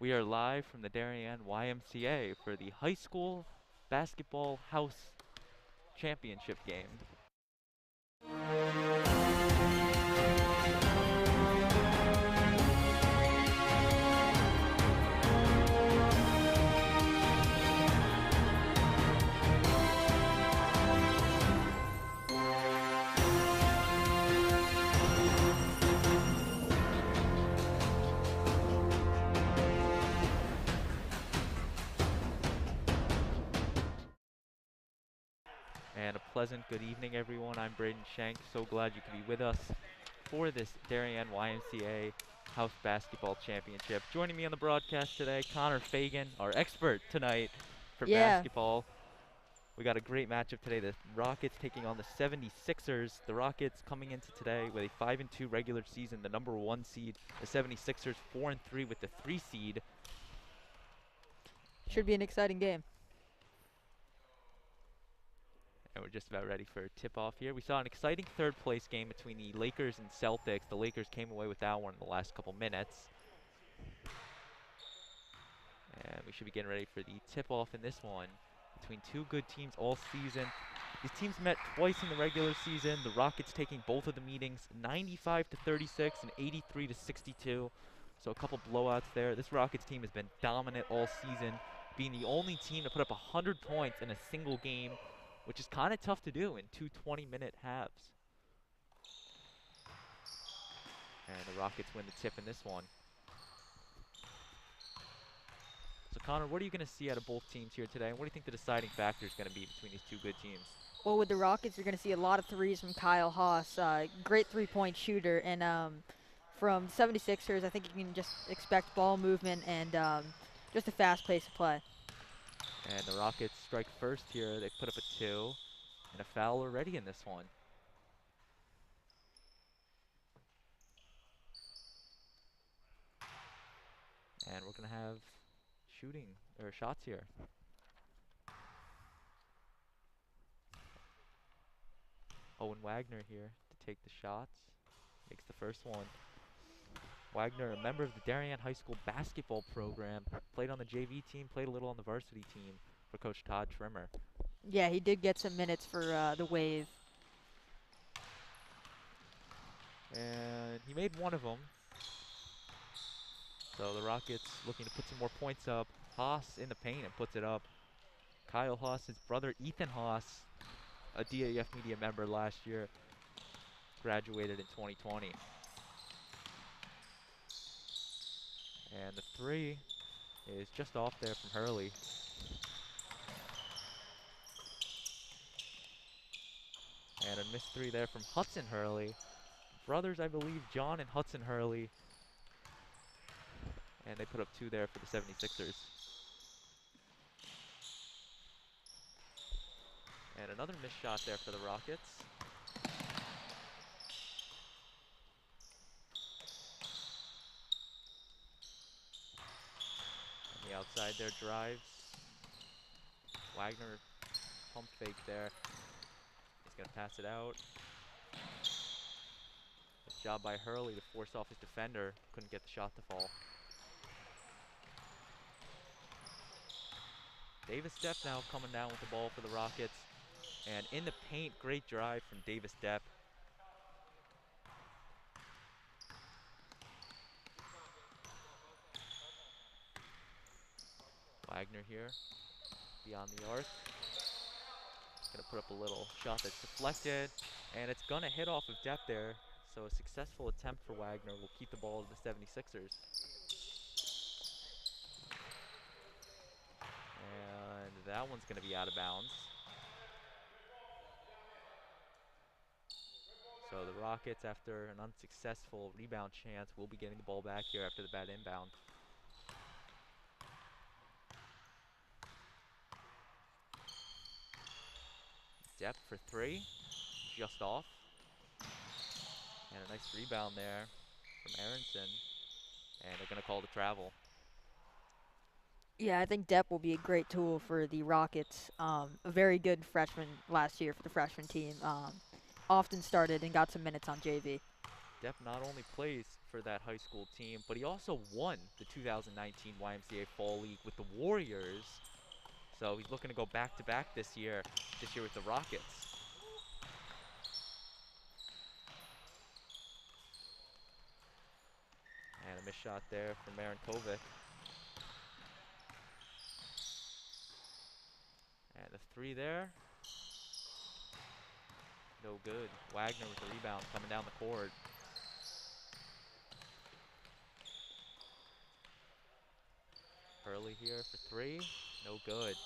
We are live from the Darien YMCA for the high school basketball house championship game. And a pleasant good evening, everyone. I'm Braden Shank. So glad you could be with us for this Darien YMCA House Basketball Championship. Joining me on the broadcast today, Connor Fagan, our expert tonight for Yeah, basketball. We got a great matchup today. The Rockets taking on the 76ers. The Rockets coming into today with a 5-2 regular season, the number 1 seed. The 76ers 4-3 with the 3 seed. should be an exciting game. And we're just about ready for tip-off here. We saw an exciting third-place game between the Lakers and Celtics. The Lakers came away with that one in the last couple minutes. And we should be getting ready for the tip-off in this one between two good teams all season. These teams met twice in the regular season. The Rockets taking both of the meetings, 95-36 and 83-62. So a couple blowouts there. This Rockets team has been dominant all season, being the only team to put up 100 points in a single game, which is kind of tough to do in two 20-minute halves. And the Rockets win the tip in this one. So Connor, what are you going to see out of both teams here today? And what do you think the deciding factor is going to be between these two good teams? Well, with the Rockets, you're going to see a lot of threes from Kyle Haas, great three-point shooter. And from 76ers, I think you can just expect ball movement and just a fast pace of play. And the Rockets strike first here. They put up a 2 and a foul already in this one. And we're going to have shooting or shots here. Owen Wagner here to take the shots. Makes the first one. Wagner, a member of the Darien High School basketball program, played on the JV team, played a little on the varsity team for Coach Todd Trimmer. Yeah, he did get some minutes for the Wave. And he made one of them. So the Rockets looking to put some more points up. Haas in the paint and puts it up. Kyle Haas, his brother Ethan Haas, a DAF Media member last year, graduated in 2020. And the 3 is just off there from Hurley. And a missed 3 there from Hudson Hurley. Brothers, I believe, John and Hudson Hurley. And they put up 2 there for the 76ers. And another missed shot there for the Rockets. On the outside there, drives. Wagner pump fake there. He's going to pass it out. Good job by Hurley to force off his defender. Couldn't get the shot to fall. Davis Depp now coming down with the ball for the Rockets. And in the paint, great drive from Davis Depp. Wagner here, beyond the arc. Gonna put up a little shot that's deflected, and it's gonna hit off of Depp there. So a successful attempt for Wagner will keep the ball to the 76ers. And that one's gonna be out of bounds. So the Rockets, after an unsuccessful rebound chance, will be getting the ball back here after the bad inbound. Depp for 3, just off. And a nice rebound there from Aronson. And they're gonna call the travel. Yeah, I think Depp will be a great tool for the Rockets. A very good freshman last year for the freshman team. Often started and got some minutes on JV. Depp not only plays for that high school team, but he also won the 2019 YMCA Fall League with the Warriors. So he's looking to go back-to-back this year with the Rockets. And a missed shot there from Marinkovic. And the three there. No good. Wagner with the rebound coming down the court. Hurley here for three. No good.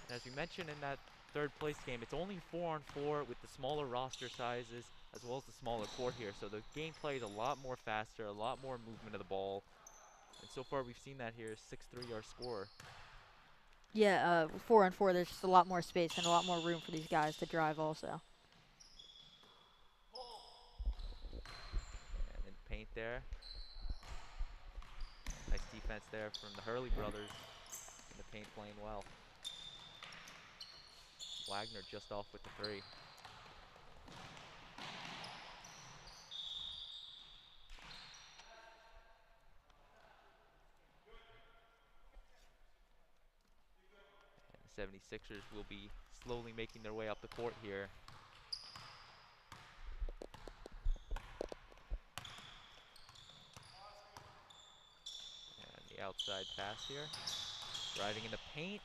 And as we mentioned in that third place game, it's only 4-on-4 with the smaller roster sizes as well as the smaller court here. So the gameplay is a lot more faster, a lot more movement of the ball. And so far we've seen that here, 6-3 our score. Yeah, 4-on-4, there's just a lot more space and a lot more room for these guys to drive also. And in paint there. Nice defense there from the Hurley brothers. In the paint playing well. Wagner just off with the three. And the 76ers will be slowly making their way up the court here. And the outside pass here. Driving in the paint.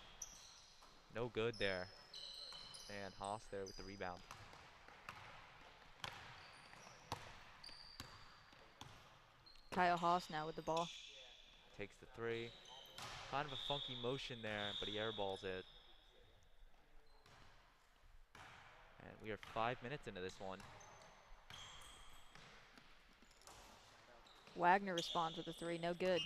No good there. And Haas there with the rebound. Kyle Haas now with the ball. Takes the three. Kind of a funky motion there, but he airballs it. And we are 5 minutes into this one. Wagner responds with a three, no good.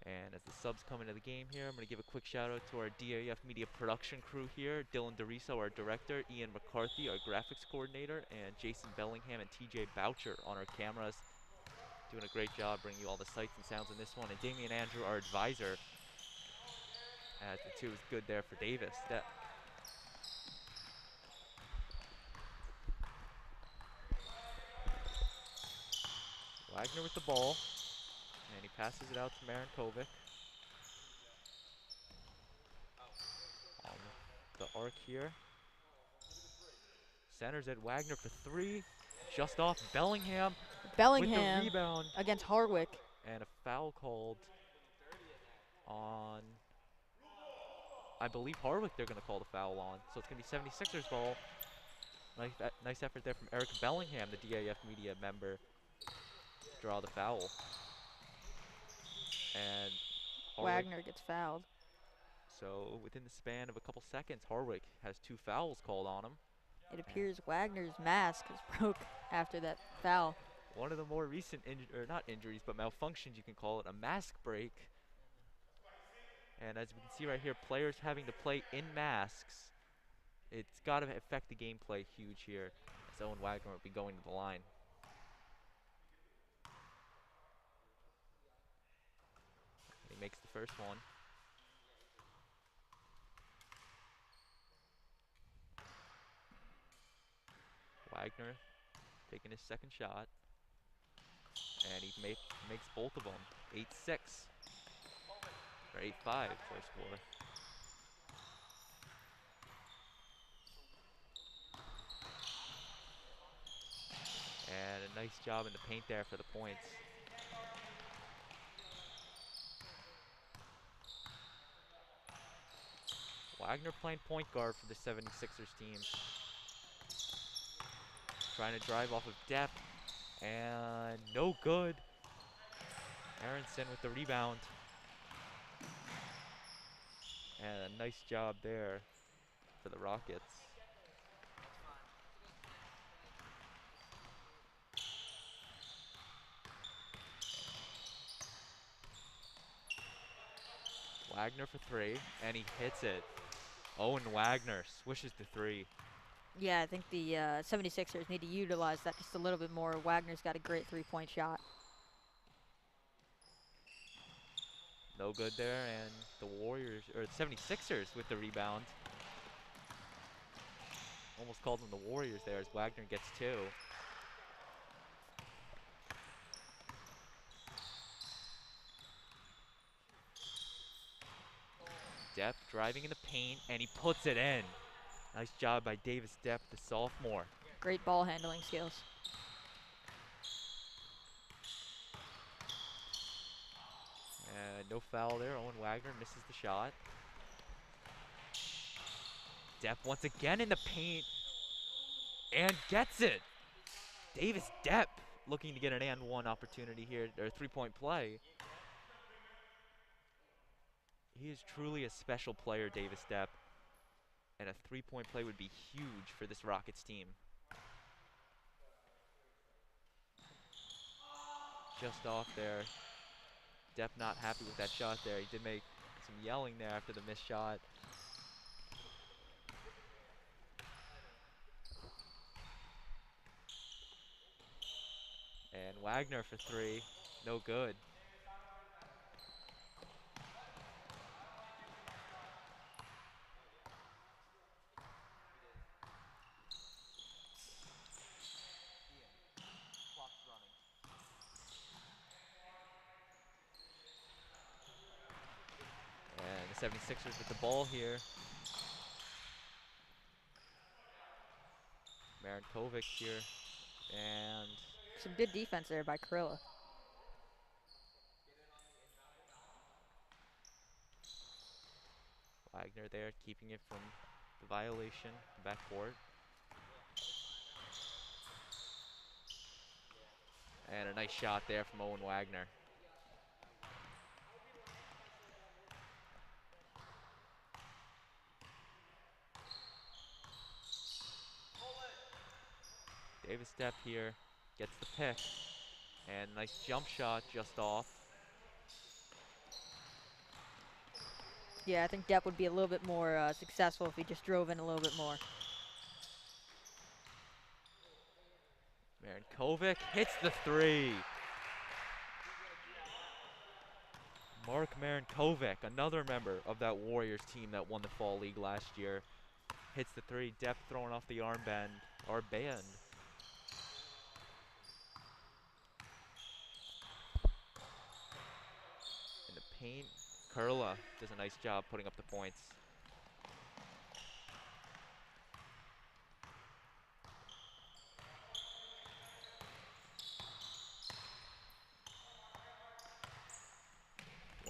And as the subs come into the game here, I'm going to give a quick shout out to our DAF Media production crew here. Dylan DeRiso, our director, Ian McCarthy, our graphics coordinator, and Jason Bellingham and TJ Boucher on our cameras. Doing a great job bringing you all the sights and sounds in this one. And Damian Andrew, our advisor, as the two is good there for Davis. Wagner with the ball. And he passes it out to Marinkovic. On the arc here. Centers at Wagner for three. Just off Bellingham. With the rebound. Against Harwick. And a foul called on, I believe Harwick they're going to call the foul on. So it's going to be 76ers ball. Nice effort there from Eric Bellingham, the DAF Media member, to draw the foul. And Wagner gets fouled. So within the span of a couple seconds, Harwick has two fouls called on him. It appears Wagner's mask is broke after that foul. One of the more recent, not injuries, but malfunctions, you can call it, a mask break. And as we can see right here, players having to play in masks. It's got to affect the gameplay huge here. As Owen Wagner will be going to the line. He makes the first one. Wagner taking his second shot. And he makes both of them. 8-6. Or 8-5 for a score. And a nice job in the paint there for the points. Wagner playing point guard for the 76ers team. Trying to drive off of depth. And no good. Aronson with the rebound. And a nice job there for the Rockets. Wagner for three, and he hits it. Owen Wagner swishes the three. Yeah, I think the 76ers need to utilize that just a little bit more. Wagner's got a great three-point shot. No good there, and the 76ers with the rebound. Almost called them the Warriors there as Wagner gets 2. Depp driving in the paint, and he puts it in. Nice job by Davis Depp, the sophomore. Great ball handling skills. No foul there. Owen Wagner misses the shot. Depp once again in the paint and gets it. Davis Depp looking to get an and one opportunity here, or 3-point play. He is truly a special player, Davis Depp, and a 3-point play would be huge for this Rockets team. Just off there. Depp not happy with that shot there. He did make some yelling there after the missed shot. And Wagner for 3, no good. And the 76ers with the ball here. Marinkovic here, and some good defense there by Kurilla. Wagner there keeping it from the violation, the backcourt. And a nice shot there from Owen Wagner. Davis Depp here gets the pick. And nice jump shot just off. Yeah, I think Depp would be a little bit more successful if he just drove in a little bit more. Marinkovic hits the 3. Mark Marinkovic, another member of that Warriors team that won the Fall League last year, hits the 3. Depp throwing off the armband, or band. In the paint, Kurilla does a nice job putting up the points.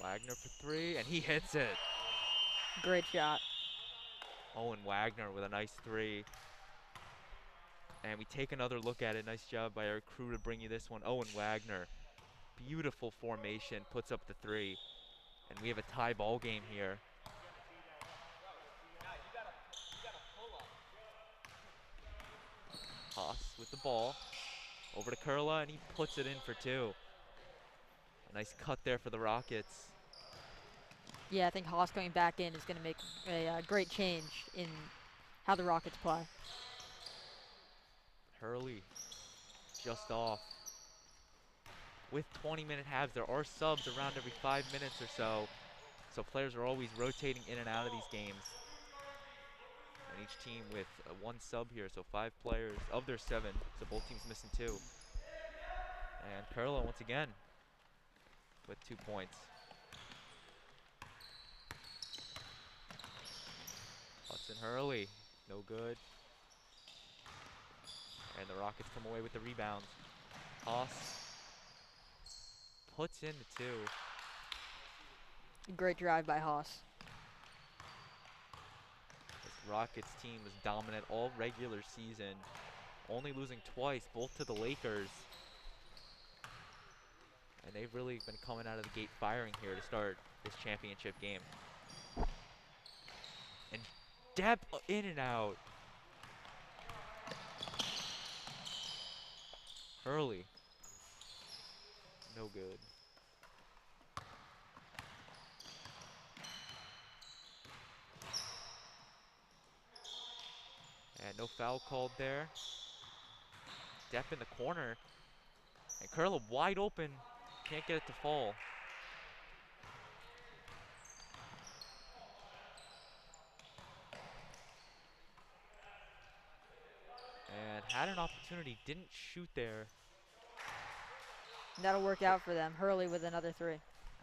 Wagner for 3, and he hits it. Great shot. Owen Wagner with a nice 3. And we take another look at it. Nice job by our crew to bring you this one. Owen Wagner, beautiful formation, puts up the 3. And we have a tie ball game here. Haas with the ball. Over to Kurilla, and he puts it in for 2. A nice cut there for the Rockets. Yeah, I think Haas coming back in is going to make a great change in how the Rockets play. Hurley just off. With 20-minute halves, there are subs around every 5 minutes or so. So players are always rotating in and out of these games. And each team with 1 sub here, so 5 players of their 7. So both teams missing 2. And Kurilla once again with 2 points. Hudson Hurley, no good. And the Rockets come away with the rebound. Haas puts in the 2. Great drive by Haas. This Rockets team was dominant all regular season, only losing twice, both to the Lakers. And they've really been coming out of the gate firing here to start this championship game. And Depp in and out. Hurley, no good. And no foul called there. Depp in the corner. And Kurilla wide open. Can't get it to fall. had an opportunity, didn't shoot there. That'll work out for them. Hurley with another 3.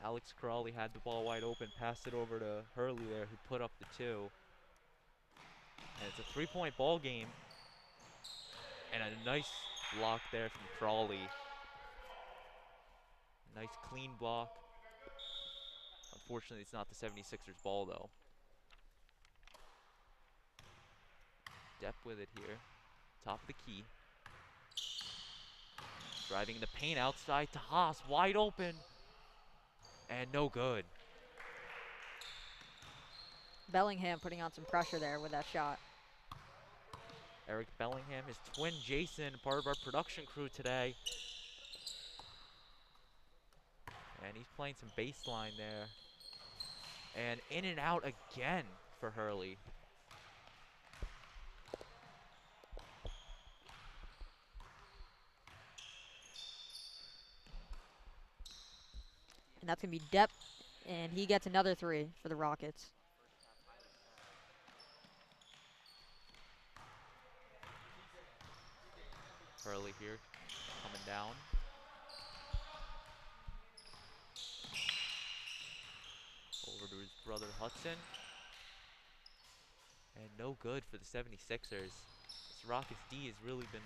Alex Crawley had the ball wide open, passed it over to Hurley there, who put up the 2. And it's a 3-point ball game. And a nice block there from Crawley. Nice clean block. Unfortunately, it's not the 76ers ball, though. Depp with it here. Top of the key. Driving the paint outside to Haas. Wide open. And no good. Bellingham putting on some pressure there with that shot. Eric Bellingham, his twin Jason, part of our production crew today. And he's playing some baseline there. And in and out again for Hurley. And that's going to be Depp, and he gets another 3 for the Rockets. Hurley here, coming down. Over to his brother Hudson. And no good for the 76ers. This Rockets D has really been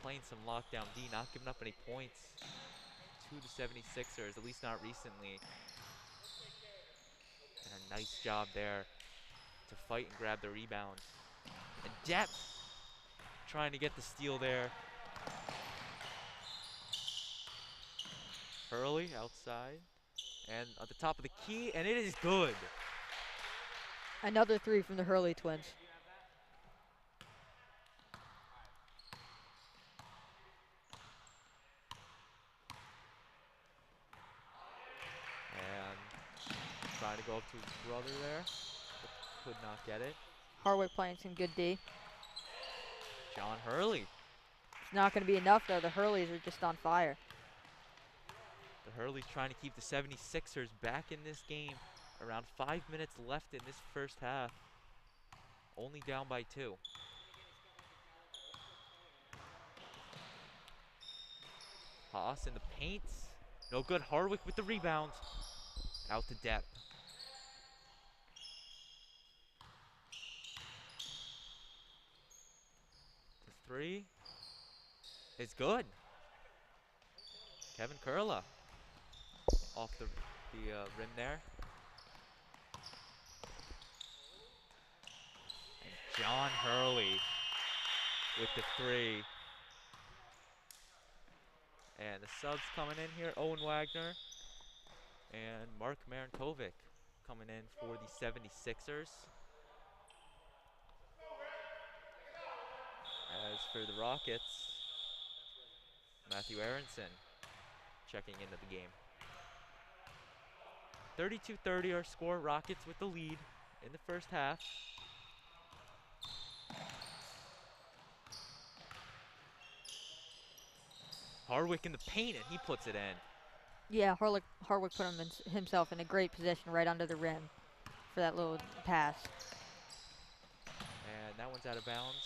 playing some lockdown D, not giving up any points to the 76ers, at least not recently. And a nice job there to fight and grab the rebound. And Depp trying to get the steal there. Hurley outside. And at the top of the key, and it is good. Another 3 from the Hurley twins. And trying to go up to his brother there, but could not get it. Harwick playing some good D. John Hurley. It's not going to be enough, though. The Hurleys are just on fire. The Hurley's trying to keep the 76ers back in this game. Around 5 minutes left in this first half. Only down by 2. Haas in the paint. No good. Harwick with the rebound. Out to Depp. The 3 is good. Kevin Kurla off the rim there. And John Hurley with the 3. And the subs coming in here, Owen Wagner and Mark Marinkovic coming in for the 76ers. As for the Rockets, Matthew Aronson checking into the game. 32-30 our score, Rockets with the lead in the first half. Harwick in the paint, and he puts it in. Yeah, Harwick put himself in a great position right under the rim for that little pass. And that one's out of bounds.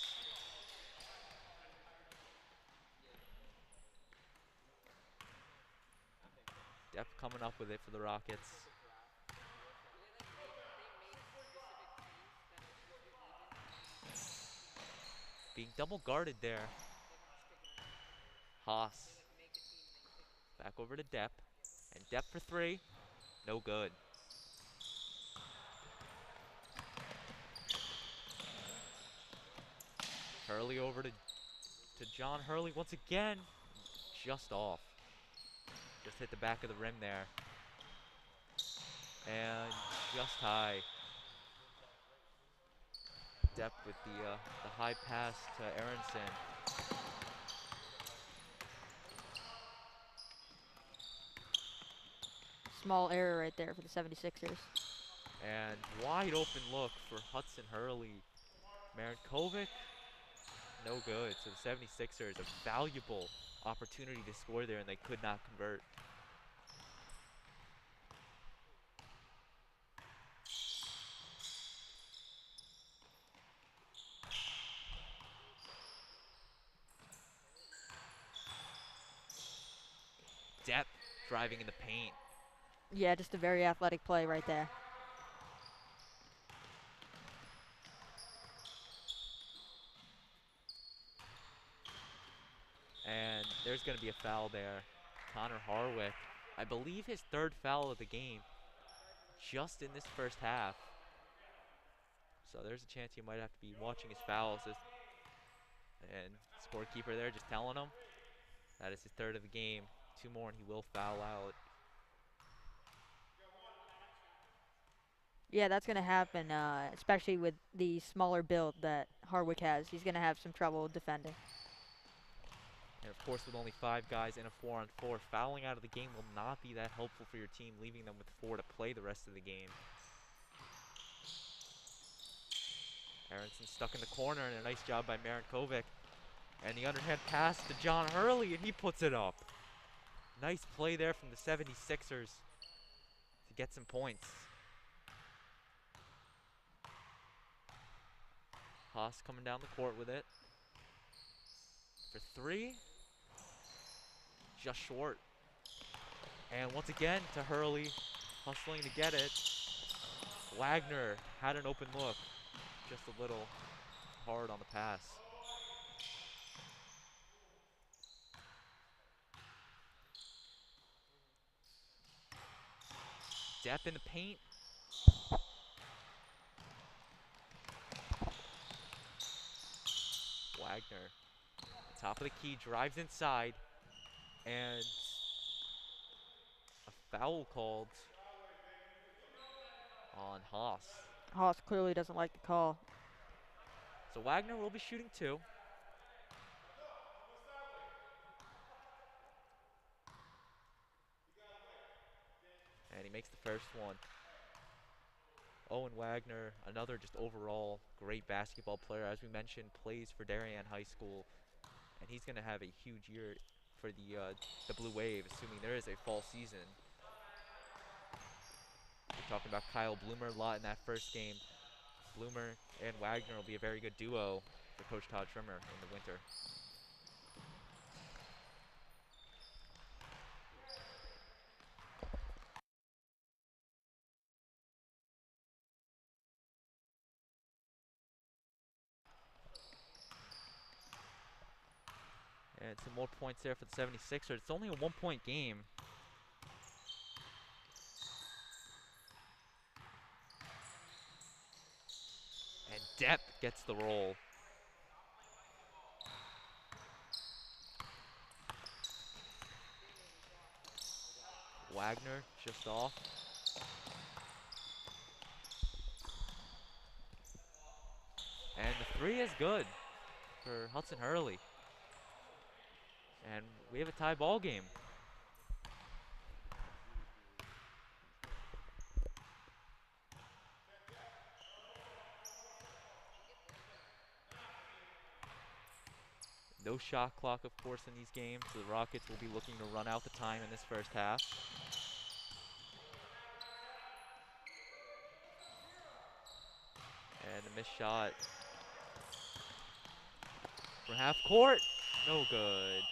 Depp coming up with it for the Rockets. Being double guarded there. Haas. Back over to Depp. And Depp for 3. No good. Hurley over to John Hurley once again. Just off. Just hit the back of the rim there. And just high. Depp with the high pass to Aronson. Small error right there for the 76ers. And wide open look for Hudson Hurley. Marinkovic, no good. So the 76ers, a valuable opportunity to score there, and they could not convert. Depp driving in the paint. Yeah, just a very athletic play right there. And there's going to be a foul there. Connor Harwick, I believe his third foul of the game, just in this first half. So there's a chance he might have to be watching his fouls. And scorekeeper there just telling him that is his third of the game. 2 more and he will foul out. Yeah, that's going to happen, especially with the smaller build that Harwick has. He's going to have some trouble defending. And of course, with only 5 guys in a 4-on-4, fouling out of the game will not be that helpful for your team, leaving them with 4 to play the rest of the game. Aronson stuck in the corner, and a nice job by Marinkovic. And the underhand pass to John Hurley, and he puts it up. Nice play there from the 76ers to get some points. Haas coming down the court with it. For 3. Just short. And once again to Hurley, hustling to get it. Wagner had an open look. Just a little hard on the pass. Depp in the paint. Wagner, top of the key, drives inside, and a foul called on Haas. Haas clearly doesn't like the call. So Wagner will be shooting 2. And he makes the first one. Owen Wagner, another just overall great basketball player. As we mentioned, plays for Darien High School. And he's going to have a huge year for the Blue Wave, assuming there is a fall season. We're talking about Kyle Bloomer a lot in that first game. Bloomer and Wagner will be a very good duo for Coach Todd Trimmer in the winter. And some more points there for the 76ers. It's only a 1-point game. And Depp gets the roll. Wagner just off. And the 3 is good for Hudson Hurley. And we have a tie ball game. No shot clock, of course, in these games. So the Rockets will be looking to run out the time in this first half. And the missed shot from half court. No good.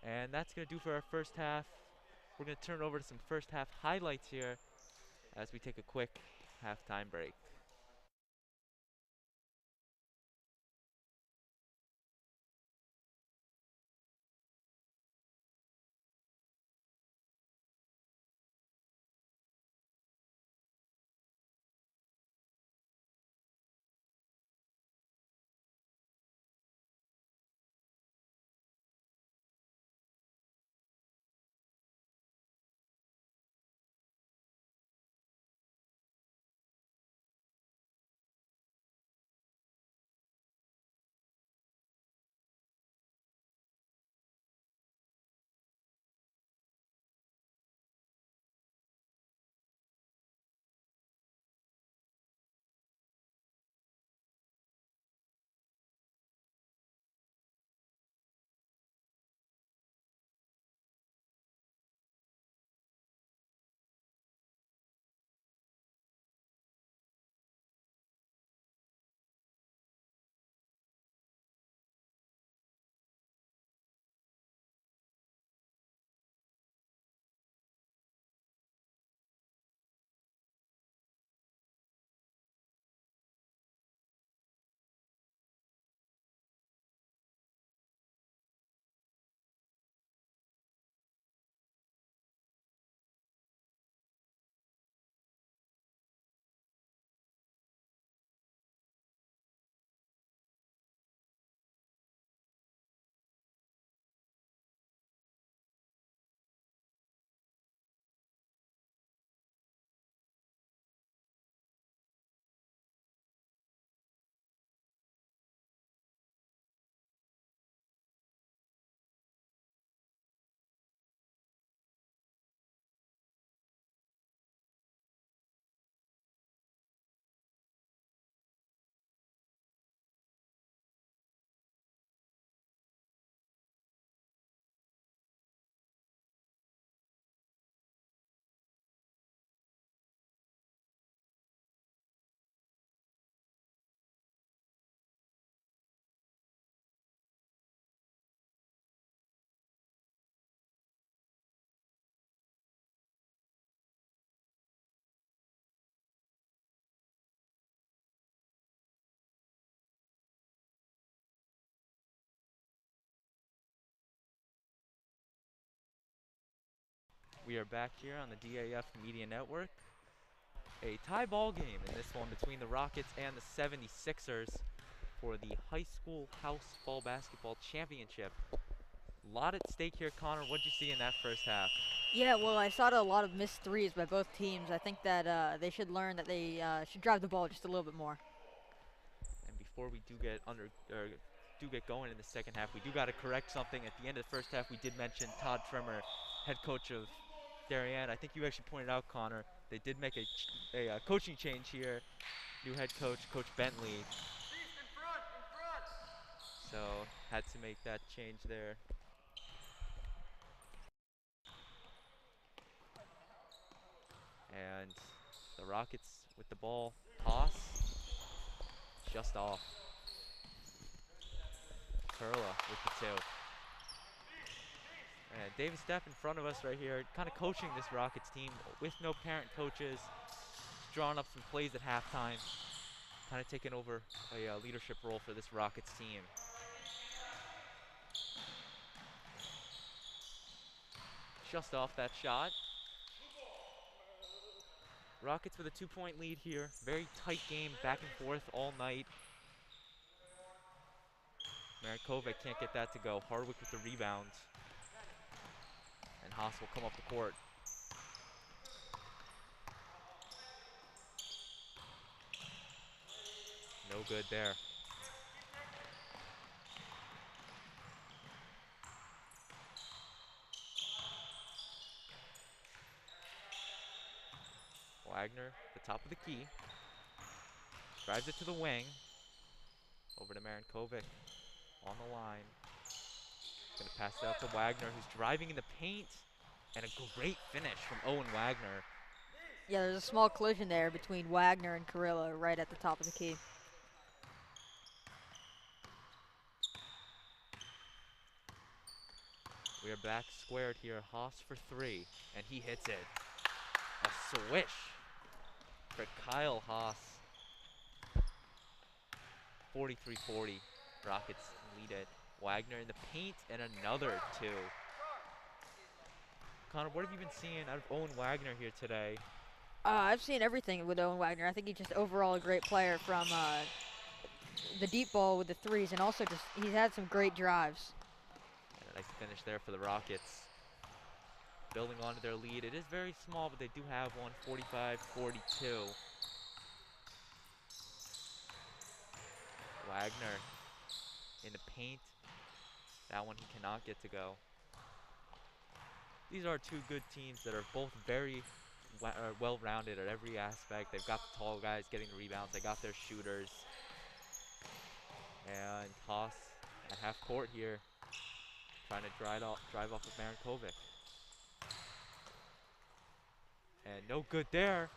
And that's going to do for our first half. We're going to turn over to some first half highlights here as we take a quick halftime break. We are back here on the DAF Media Network. A tie ball game in this one between the Rockets and the 76ers for the high school house ball basketball championship. A lot at stake here, Connor. What did you see in that first half? Yeah, well, I saw a lot of missed threes by both teams. I think that they should learn that they should drive the ball just a little bit more. And before we do get going in the second half, we do got to correct something. At the end of the first half, we did mention Todd Trimmer, head coach of Darien. I think you actually pointed out, Connor, they did make a coaching change here. New head coach, Coach Bentley. So had to make that change there. And the Rockets with the ball. Toss. Just off. Perla with the two. And David Stepp in front of us right here, kind of coaching this Rockets team with no parent coaches. Drawing up some plays at halftime. Kind of taking over a leadership role for this Rockets team. Just off that shot. Rockets with a 2-point lead here. Very tight game, back and forth all night. Marinkovic can't get that to go. Hardwick with the rebound. And Haas will come up the court. No good there. Wagner, the top of the key. Drives it to the wing. Over to Marinkovic on the line. Gonna pass it out to Wagner, who's driving in the paint. And a great finish from Owen Wagner. Yeah, there's a small collision there between Wagner and Carrillo right at the top of the key. We are back squared here. Haas for three, and he hits it. A swish for Kyle Haas. 43-40. Rockets lead it. Wagner in the paint, and another two. Connor, what have you been seeing out of Owen Wagner here today? I've seen everything with Owen Wagner. I think he's just overall a great player from the deep ball with the threes, and also just he's had some great drives. And a nice finish there for the Rockets. Building onto their lead. It is very small, but they do have one, 45-42. Wagner in the paint. That one he cannot get to go. These are two good teams that are both very well-rounded at every aspect. They've got the tall guys getting the rebounds. They got their shooters. And Haas at half court here, trying to drive off of Marinkovic. And no good there.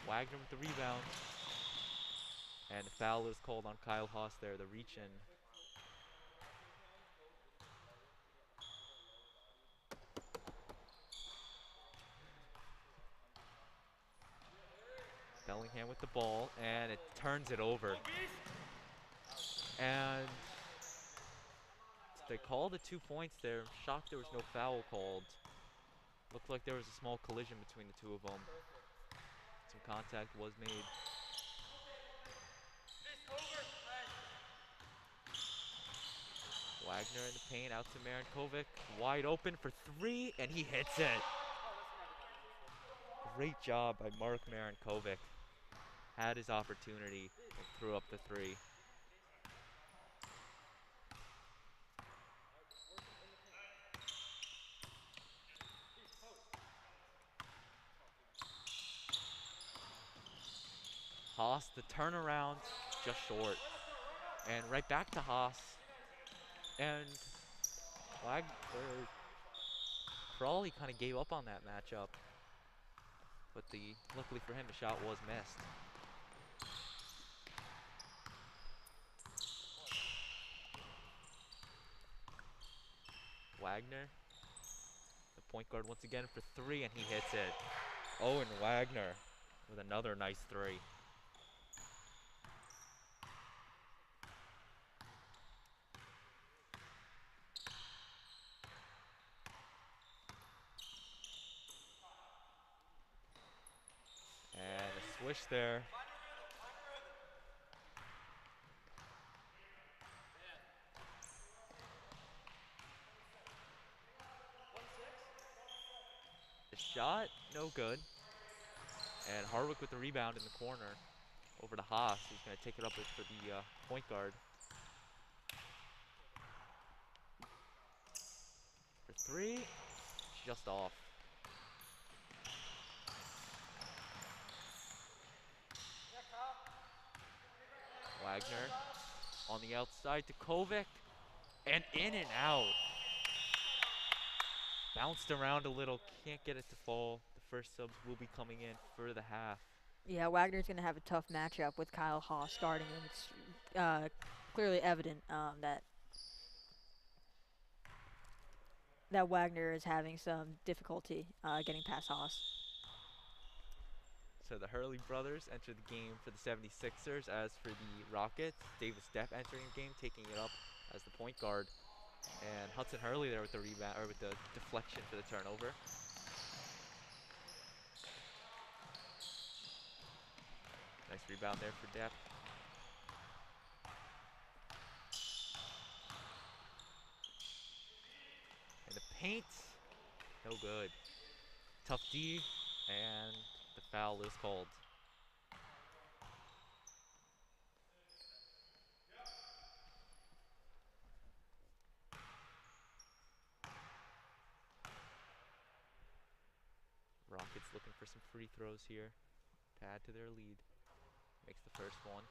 Wagner with the rebound. And the foul is called on Kyle Haas there, the reach-in. Bellingham with the ball, and it turns it over. And they called the 2 points there. I'm shocked there was no foul called. Looked like there was a small collision between the two of them. Some contact was made. Wagner in the paint, out to Marinkovic. Wide open for three, and he hits it. Great job by Mark Marinkovic. Had his opportunity and threw up the three. Haas, the turnaround, just short. And right back to Haas. And Crawley kind of gave up on that matchup. But luckily for him, the shot was missed. Wagner, the point guard once again for three, and he hits it. Owen Wagner with another nice three. swish there. The shot, no good. And Harwick with the rebound in the corner. Over to Haas, who's going to take it up for the point guard. For three, just off. Wagner on the outside to Kovic. And in and out. Bounced around a little, can't get it to fall. The first subs will be coming in for the half. Yeah, Wagner's going to have a tough matchup with Kyle Haas starting, and it's clearly evident that Wagner is having some difficulty getting past Haas. So the Hurley brothers enter the game for the 76ers. As for the Rockets, Davis Depp entering the game, taking it up as the point guard. And Hudson Hurley there with the rebound, or with the deflection for the turnover. Nice rebound there for Depp. And the paint, no good. Tough D, and the foul is called. Rockets looking for some free throws here to add to their lead. Makes the first one.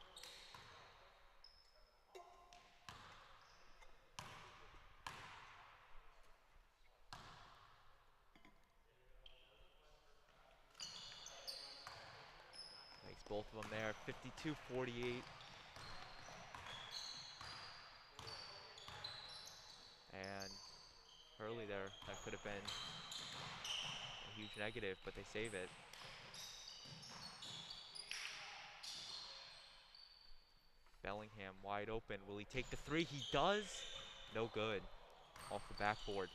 Makes both of them there. 52-48. And Hurley there, that could have been a huge negative, but they save it. Bellingham wide open. Will he take the three? He does. No good. Off the backboard.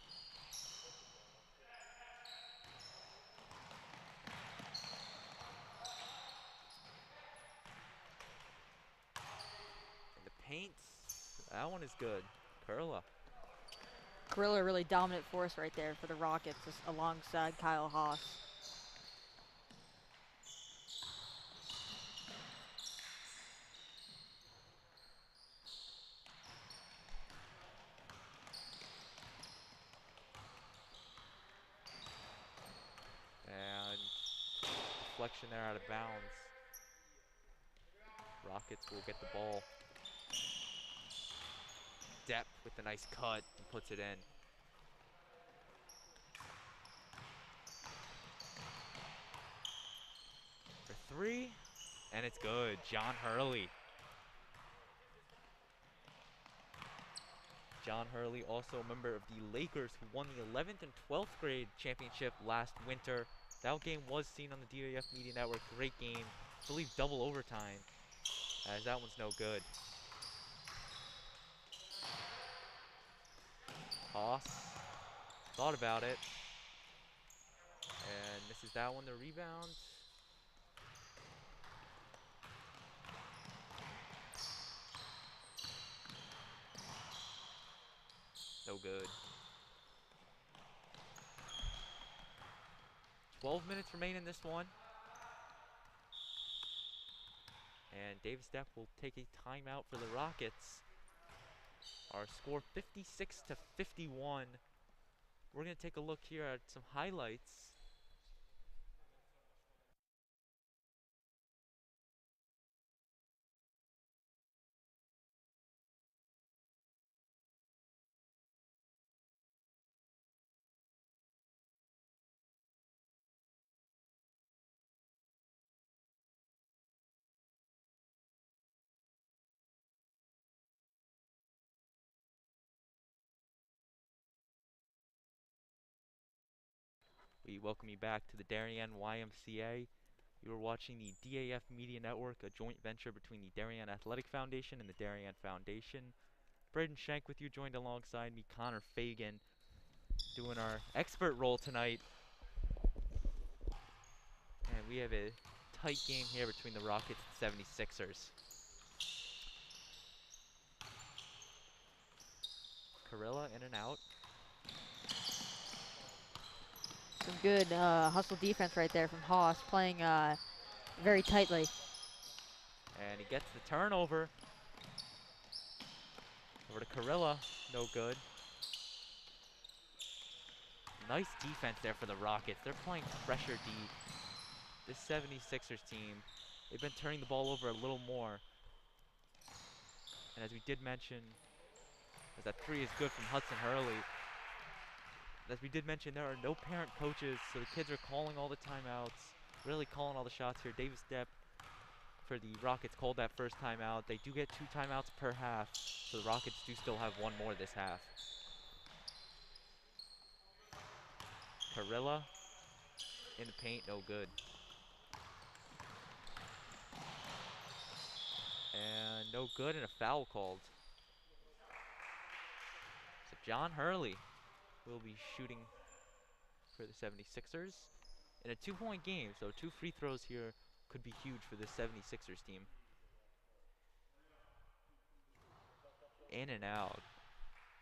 And the paint, that one is good. Kurla. Kurla, really dominant force right there for the Rockets, just alongside Kyle Haas. And deflection there out of bounds. Rockets will get the ball. Depp with the nice cut and puts it in. For three, and it's good. John Hurley. John Hurley, also a member of the Lakers, who won the 11th and 12th grade championship last winter. That game was seen on the DAF Media Network. Great game. I believe double overtime, as that one's no good. Haas thought about it, and misses that one. The rebound. No good. 12 minutes remain in this one. And Davis Depp will take a timeout for the Rockets. Our score 56-51. We're going to take a look here at some highlights. We welcome you back to the Darien YMCA. You are watching the DAF Media Network, a joint venture between the Darien Athletic Foundation and the Darien Foundation. Braden Shank with you, joined alongside me, Connor Fagan, doing our expert role tonight. And we have a tight game here between the Rockets and 76ers. Carilla in and out. Some good hustle defense right there from Haas, playing very tightly. And he gets the turnover. Over to Carilla, no good. Nice defense there for the Rockets. They're playing pressure deep. This 76ers team, they've been turning the ball over a little more. And as we did mention, as that three is good from Hudson Hurley. As we did mention, there are no parent coaches, so the kids are calling all the timeouts, really calling all the shots here. Davis Depp for the Rockets called that first timeout. They do get 2 timeouts per half, so the Rockets do still have 1 more this half. Carilla in the paint, no good. And no good, and a foul called. So John Hurley will be shooting for the 76ers in a 2-point game, so 2 free throws here could be huge for the 76ers team. In and out.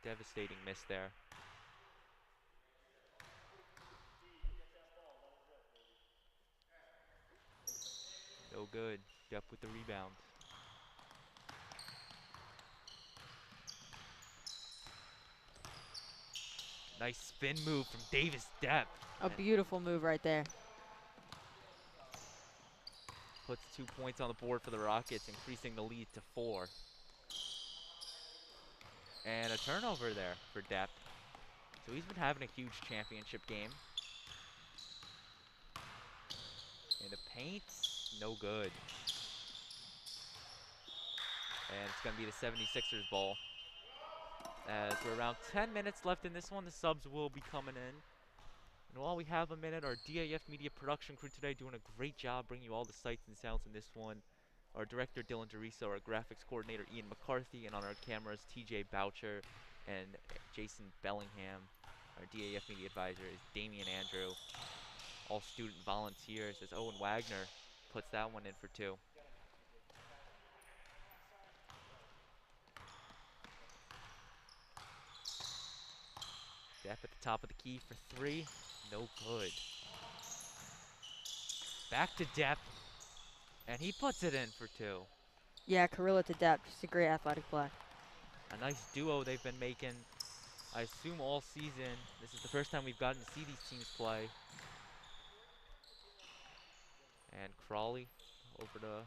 Devastating miss there. No good. Depp with the rebound. Nice spin move from Davis Depp. A beautiful move right there. Puts 2 points on the board for the Rockets, increasing the lead to 4. And a turnover there for Depp. So he's been having a huge championship game. In the paint, no good. And it's going to be the 76ers ball. As we're around 10 minutes left in this one, the subs will be coming in. And while we have a minute, our DAF Media production crew today doing a great job bringing you all the sights and sounds in this one. Our director, Dylan DeRiso, our graphics coordinator, Ian McCarthy, and on our cameras, TJ Boucher and Jason Bellingham. Our DAF Media advisor is Damian Andrew. All student volunteers as Owen Wagner puts that one in for 2. Depp at the top of the key for 3. No good. Back to Depp. And he puts it in for 2. Yeah, Carilla to Depp, just a great athletic play. A nice duo they've been making, I assume, all season. This is the first time we've gotten to see these teams play. And Crawley over to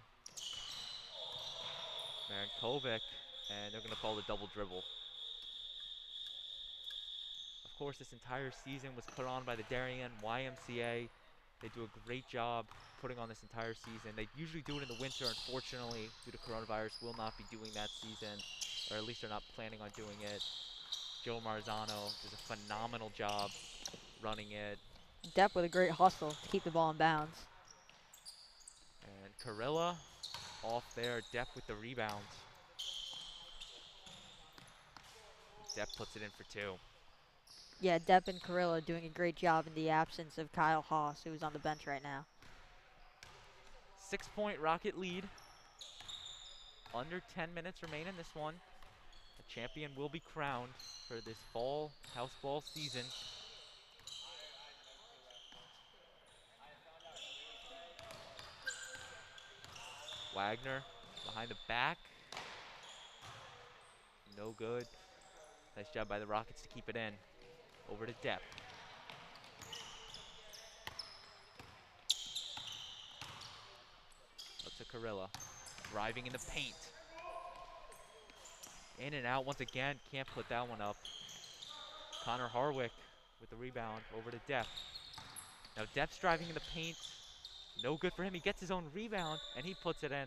Marinkovic, and they're going to call the double dribble. Of course, this entire season was put on by the Darien YMCA. They do a great job putting on this entire season. They usually do it in the winter. Unfortunately, due to coronavirus, will not be doing that season, or at least they're not planning on doing it. Joe Marzano does a phenomenal job running it. Depp with a great hustle to keep the ball in bounds. And Carilla off there. Depp with the rebound. Depp puts it in for 2. Yeah, Depp and Carilla doing a great job in the absence of Kyle Haas, who is on the bench right now. 6-point Rocket lead. Under 10 minutes remain in this one. The champion will be crowned for this fall house ball season. Wagner behind the back. No good. Nice job by the Rockets to keep it in. Over to Depp. Up to Carilla. Driving in the paint. In and out once again. Can't put that one up. Connor Harwick with the rebound. Over to Depp. Now Depp's driving in the paint. No good for him. He gets his own rebound, and he puts it in.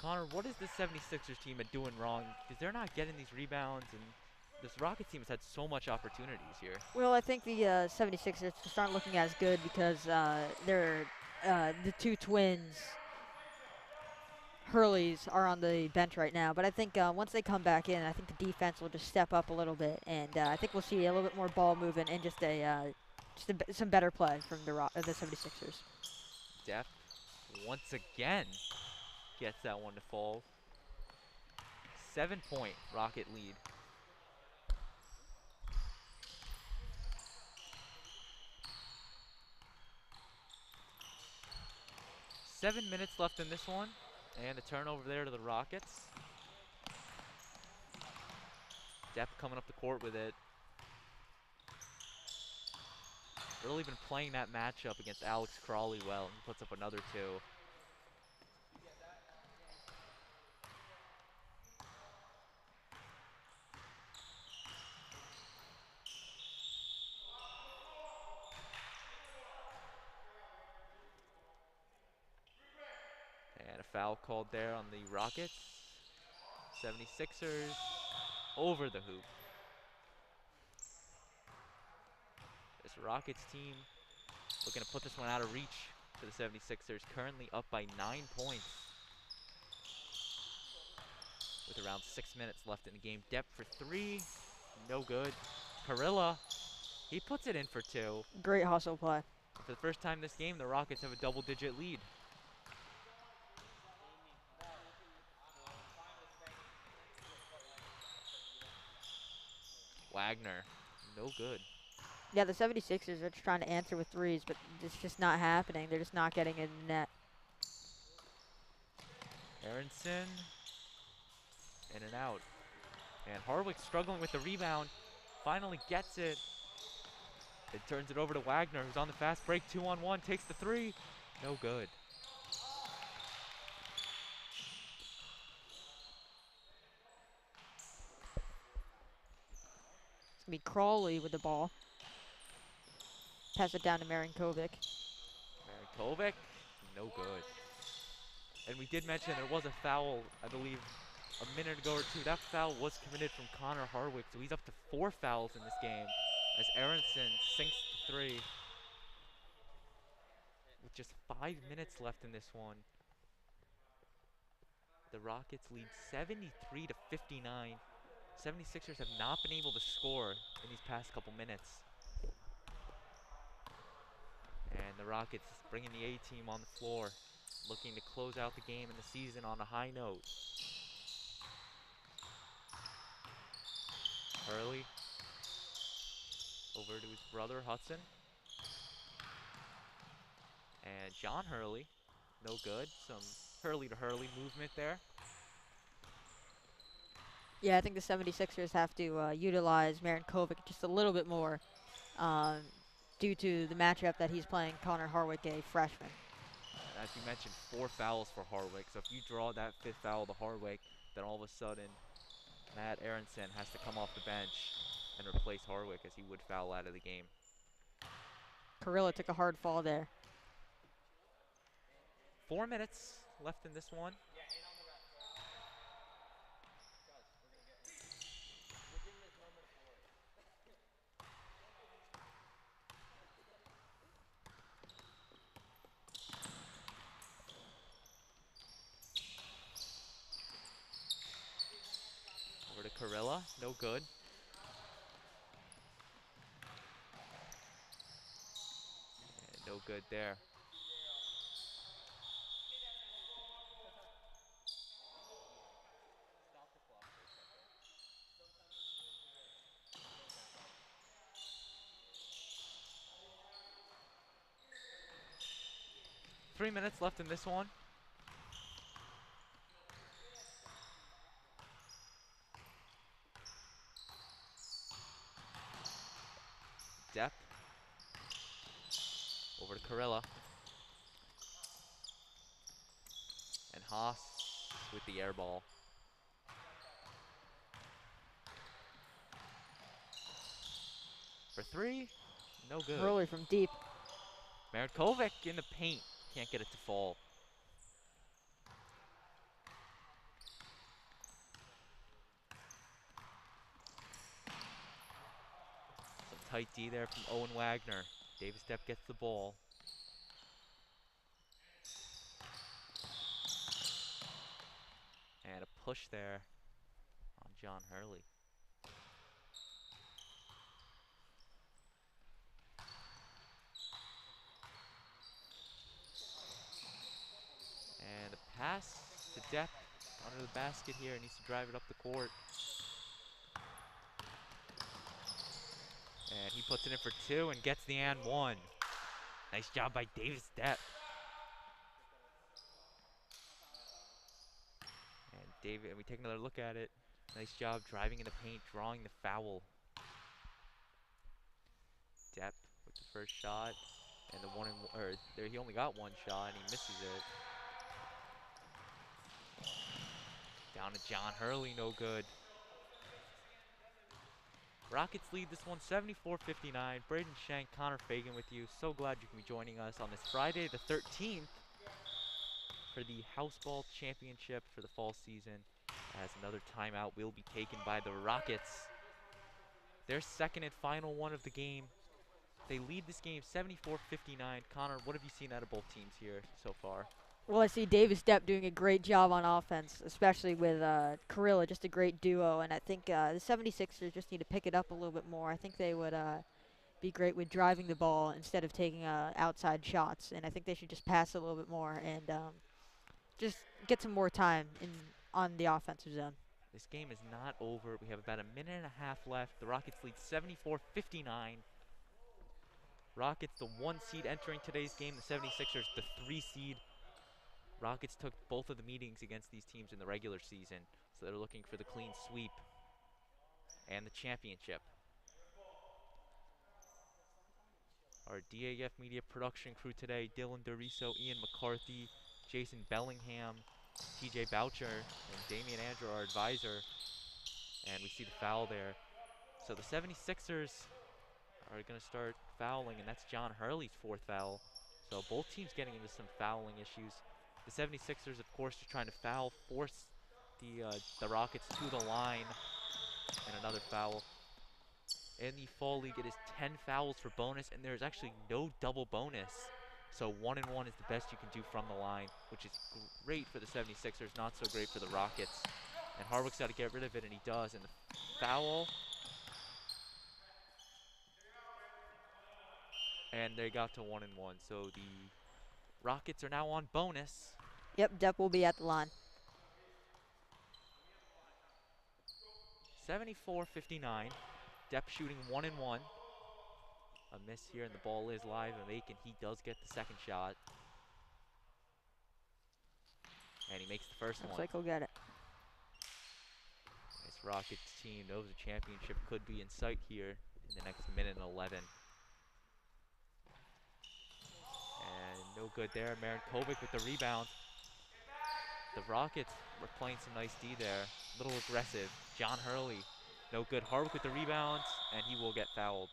Connor, what is the 76ers team been doing wrong? Because they're not getting these rebounds, and this Rockets team has had so much opportunities here. Well, I think the 76ers just aren't looking as good because they're the 2 twins, Hurleys, are on the bench right now. But I think once they come back in, I think the defense will just step up a little bit, and I think we'll see a little bit more ball movement and just some better play from the 76ers. Depp once again gets that one to fall. 7-point Rocket lead. Seven minutes left in this one. And a turnover there to the Rockets. Depp coming up the court with it. Really been playing that matchup against Alex Crawley well. He puts up another two. And a foul called there on the Rockets. 76ers over the hoop. This Rockets team looking to put this one out of reach for the 76ers. Currently up by 9 points with around 6 minutes left in the game. Depp for three, no good. Carilla, he puts it in for two. Great hustle play. For the first time this game, the Rockets have a double-digit lead. Wagner, no good. Yeah, the 76ers are just trying to answer with threes, but it's just not happening. They're just not getting in the net. Aronson, in and out. And Harwick struggling with the rebound, finally gets it. It turns it over to Wagner, who's on the fast break, 2-on-1, takes the three, no good. It's going to be Crawley with the ball. Pass it down to Marinkovic. Marinkovic, no good. And we did mention there was a foul, I believe, a minute ago or two. That foul was committed from Connor Harwick, so he's up to 4 fouls in this game as Aronson sinks the three. With just 5 minutes left in this one, the Rockets lead 73 to 59. 76ers have not been able to score in these past couple minutes. And the Rockets bringing the A-team on the floor, looking to close out the game and the season on a high note. Hurley over to his brother Hudson. And John Hurley, no good. Some Hurley to Hurley movement there. Yeah, I think the 76ers have to utilize Marinkovic just a little bit more due to the matchup that he's playing Connor Harwick, a freshman. As you mentioned, 4 fouls for Harwick. So if you draw that 5th foul to Harwick, then all of a sudden Matt Aronson has to come off the bench and replace Harwick as he would foul out of the game. Carilla took a hard fall there. 4 minutes left in this one. Over to Carilla, no good. And no good there. Three minutes left in this one. Depp over to Carilla. And Haas with the air ball. For three, no good. Hurley from deep. Marinkovic in the paint, can't get it to fall. Some tight D there from Owen Wagner. Davis Depp gets the ball. And a push there on John Hurley. pass to Depp under the basket here. Needs to drive it up the court. And he puts it in for 2 and gets the and 1. Nice job by Davis Depp. And we take another look at it. Nice job driving in the paint, drawing the foul. Depp with the first shot. And the there he only got 1 shot and he misses it. Down to John Hurley, no good. Rockets lead this one 74-59. Braden Shank, Connor Fagan with you. So glad you can be joining us on this Friday the 13th for the House Ball Championship for the fall season, as another timeout will be taken by the Rockets. Their second and final one of the game. They lead this game 74-59. Connor, what have you seen out of both teams here so far? Well, I see Davis Depp doing a great job on offense, especially with Carilla, just a great duo. And I think the 76ers just need to pick it up a little bit more. I think they would be great with driving the ball instead of taking outside shots. And I think they should just pass a little bit more and just get some more time on the offensive zone. This game is not over. We have about a minute and a half left. The Rockets lead 74-59. Rockets, the 1 seed entering today's game. The 76ers, the 3 seed. Rockets took both of the meetings against these teams in the regular season, so they're looking for the clean sweep and the championship. Our DAF Media production crew today: Dylan Doriso, Ian McCarthy, Jason Bellingham, TJ Boucher, and Damian Andrew, our advisor. And we see the foul there. So the 76ers are going to start fouling, and that's John Hurley's 4th foul. So both teams getting into some fouling issues. The 76ers, of course, just trying to force the Rockets to the line, and another foul. In the fall league, it is 10 fouls for bonus, and there's actually no double bonus. So 1 and 1 is the best you can do from the line, which is great for the 76ers, not so great for the Rockets. And Harwick's got to get rid of it, and he does. And the foul. And they got to 1 and 1. So the Rockets are now on bonus. Yep, Depp will be at the line. 74-59. Depp shooting 1 and 1. A miss here, and the ball is live and vacant. He does get the second shot. And he makes the first one. Looks like he'll get it. This Rockets team knows a championship could be in sight here in the next minute and 11. And no good there. Marinkovic with the rebound. The Rockets were playing some nice D there. A little aggressive. John Hurley, no good. Harwick with the rebound, and he will get fouled.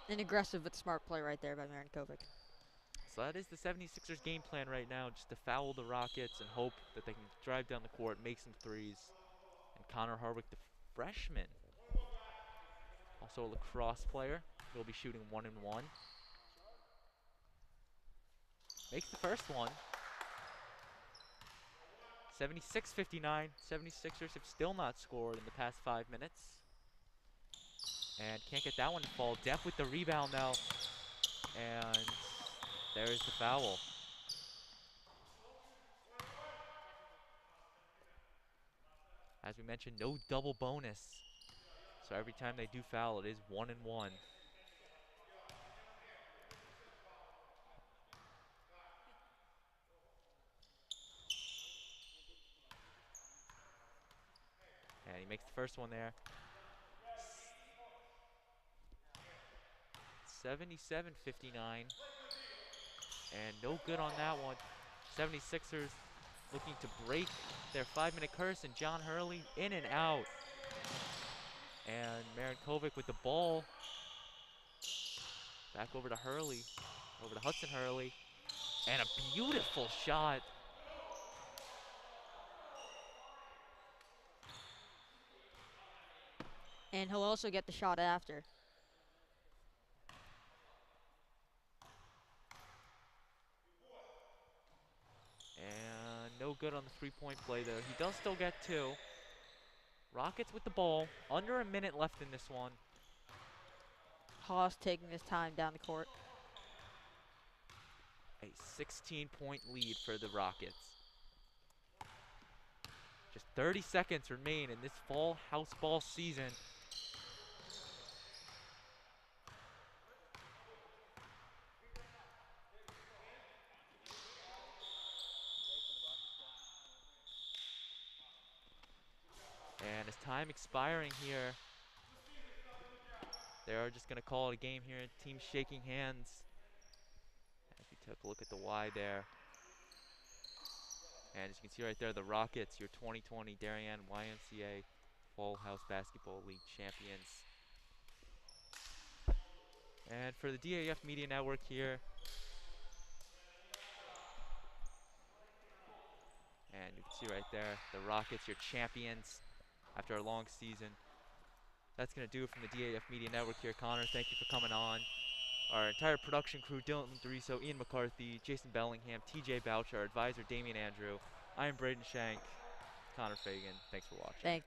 An aggressive but smart play right there by Marinkovic. So that is the 76ers game plan right now, just to foul the Rockets and hope that they can drive down the court, make some threes. And Connor Harwick, the freshman, also a lacrosse player, will be shooting 1 and 1. Makes the first one. 76-59. 76ers have still not scored in the past 5 minutes. And can't get that one to fall. Depp with the rebound now. And there's the foul. As we mentioned, no double bonus. So every time they do foul, it is 1 and 1. And he makes the first one there. 77-59. And no good on that one. 76ers looking to break their 5-minute curse, and John Hurley in and out. And Marinkovic with the ball. Back over to Hurley. Over to Hudson Hurley. And a beautiful shot. And he'll also get the shot after. And no good on the three-point play there. He does still get 2. Rockets with the ball. Under a minute left in this one. Haas taking his time down the court. A 16-point lead for the Rockets. Just 30 seconds remain in this fall house ball season. And as time expiring here, they are just going to call it a game here. Teams shaking hands. As we take a look at the Y there. And as you can see right there, the Rockets, your 2020 Darien YMCA Fall House Basketball League champions. And for the DAF Media Network here, and you can see right there, the Rockets, your champions after a long season. That's going to do it from the DAF Media Network here. Connor, thank you for coming on. Our entire production crew, Dylan Doriso, Ian McCarthy, Jason Bellingham, TJ Boucher, our advisor, Damian Andrew. I am Braden Shank, Connor Fagan. Thanks for watching. Thanks.